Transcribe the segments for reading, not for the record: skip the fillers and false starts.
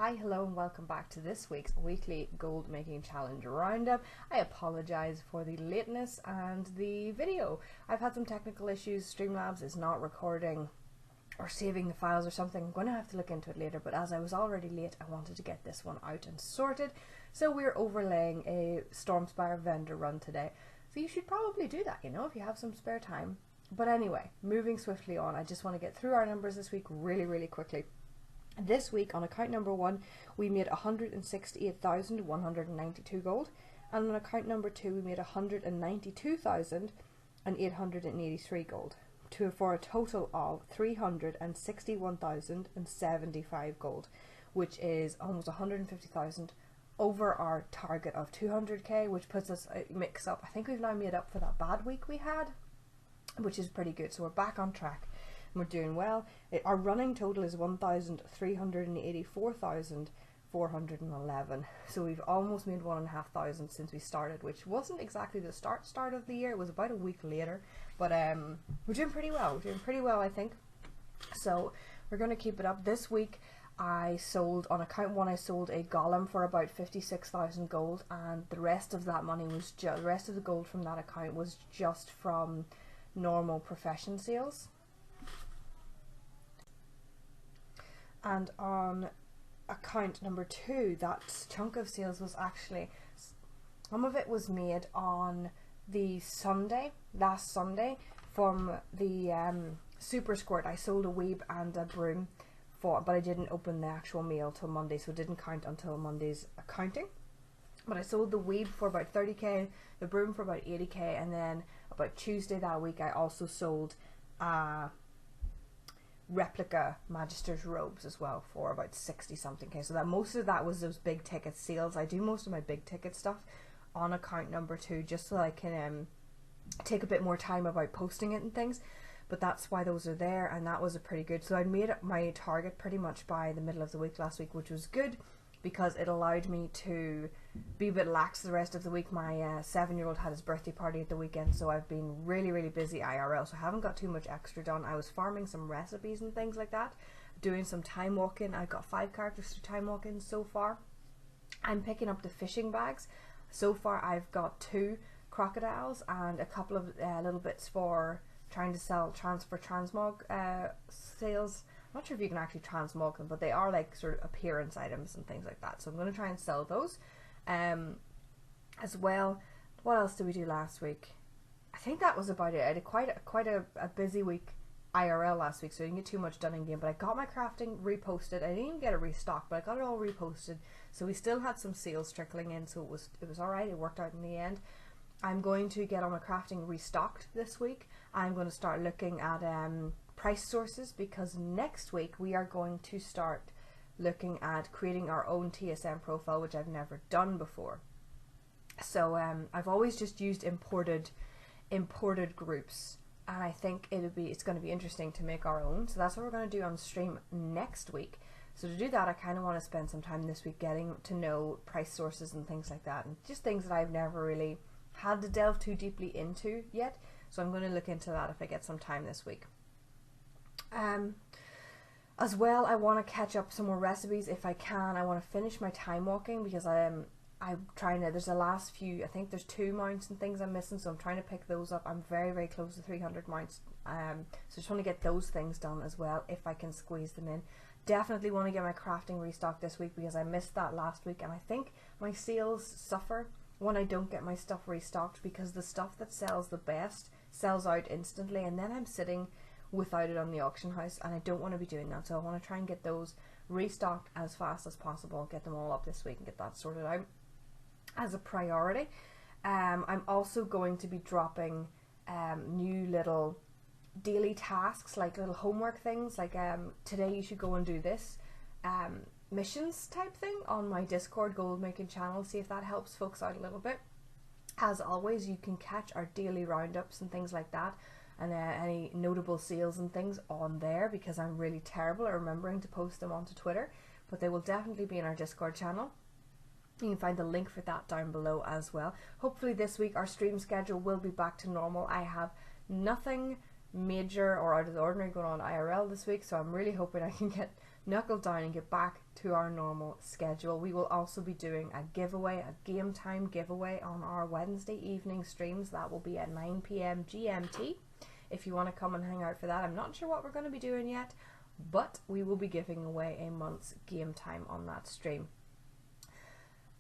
Hi, hello and welcome back to this week's weekly gold making challenge roundup. I apologise for the lateness and the video. I've had some technical issues. Streamlabs is not recording or saving the files or something. I'm going to have to look into it later, but as I was already late, I wanted to get this one out and sorted. So we're overlaying a Stormspire vendor run today. So you should probably do that, you know, if you have some spare time. But anyway, moving swiftly on, I just want to get through our numbers this week really quickly. This week on account number 1 we made 168,192 gold, and on account number 2 we made 192,883 gold, for a total of 361,075 gold, which is almost 150,000 over our target of 200k, which puts us mix up. I think we've now made up for that bad week we had, which is pretty good. So we're back on track. We're doing well. Our running total is 1,384,411. So we've almost made 1,500 since we started, which wasn't exactly the start of the year. It was about a week later, but we're doing pretty well. We're doing pretty well, I think. So we're going to keep it up. This week I sold, on account 1, I sold a golem for about 56,000 gold, and the rest of that money was the rest of the gold from that account was just from normal profession sales. And on account number 2, that chunk of sales was actually, some of it was made on the last Sunday, from the Super Squirt. I sold a weeb and a broom but I didn't open the actual meal till Monday, so it didn't count until Monday's accounting. But I sold the weeb for about 30k, the broom for about 80k, and then about Tuesday that week I also sold replica Magister's robes as well for about 60 something k. So that most of that was those big ticket sales. I do most of my big ticket stuff on account number 2 just so I can take a bit more time about posting it and things, but that's why those are there, and that was a pretty good. So I made my target pretty much by the middle of the week last week, which was good because it allowed me to be a bit lax the rest of the week. My 7-year-old had his birthday party at the weekend, so I've been really busy IRL, so I haven't got too much extra done. I was farming some recipes and things like that, doing some time walking. I've got 5 characters through time walking so far. I'm picking up the fishing bags. So far I've got 2 crocodiles and a couple of little bits for trying to sell transmog sales. I'm not sure if you can actually transmog them, but they are like sort of appearance items and things like that. So I'm going to try and sell those as well. What else did we do last week? I think that was about it. I did quite a busy week IRL last week, so I didn't get too much done in game. But I got my crafting reposted. I didn't even get it restocked, but I got it all reposted. So we still had some sales trickling in, so it was alright. It worked out in the end. I'm going to get on my crafting restocked this week. I'm going to start looking at price sources, because next week we are going to start looking at creating our own TSM profile, which I've never done before. So I've always just used imported groups, and I think it's going to be interesting to make our own. So that's what we're going to do on stream next week. So to do that, I kind of want to spend some time this week getting to know price sources and things like that, and just things that I've never really had to delve too deeply into yet. So I'm going to look into that if I get some time this week. As well, I want to catch up some more recipes if I can. I want to finish my time walking, because I'm trying to, there's the last few, I think there's 2 mounts and things I'm missing, so I'm trying to pick those up. I'm very close to 300 mounts, so just want to get those things done as well if I can squeeze them in. Definitely want to get my crafting restocked this week, because I missed that last week, and I think my sales suffer when I don't get my stuff restocked, because the stuff that sells the best sells out instantly, and then I'm sitting without it on the auction house, and I don't want to be doing that. So I want to try and get those restocked as fast as possible, get them all up this week and get that sorted out as a priority. I'm also going to be dropping new little daily tasks, like little homework things, like today you should go and do this missions type thing on my Discord gold making channel. See if that helps folks out a little bit. As always, you can catch our daily roundups and things like that, and any notable sales and things on there, because I'm really terrible at remembering to post them onto Twitter, but they will definitely be in our Discord channel. You can find the link for that down below as well. Hopefully this week our stream schedule will be back to normal. I have nothing major or out of the ordinary going on IRL this week, so I'm really hoping I can get knuckle down and get back to our normal schedule. We will also be doing a giveaway, a game time giveaway on our Wednesday evening streams. That will be at 9 p.m. GMT. If you want to come and hang out for that, I'm not sure what we're going to be doing yet, but we will be giving away a month's game time on that stream.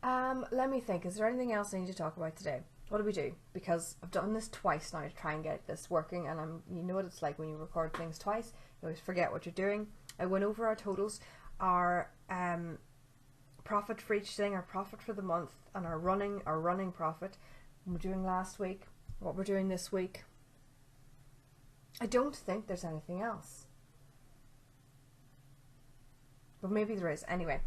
Let me think, is there anything else I need to talk about today? What do we do? Because I've done this twice now to try and get this working, and you know what it's like when you record things twice, you always forget what you're doing. I went over our totals, our profit for each thing, our profit for the month, and our running profit. What we're doing last week, what we're doing this week. I don't think there's anything else, but maybe there is. Anyway,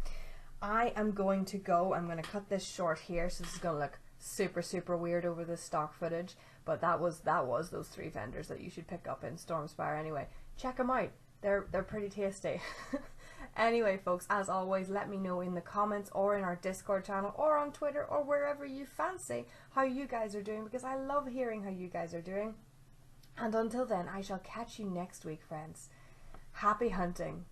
I am going to go. I'm going to cut this short here, so this is going to look super weird over this stock footage, but that was those 3 vendors that you should pick up in Stormspire. Anyway, check them out. They're pretty tasty. Anyway, folks, as always, let me know in the comments or in our Discord channel or on Twitter or wherever you fancy how you guys are doing, because I love hearing how you guys are doing. And until then, I shall catch you next week, friends. Happy hunting.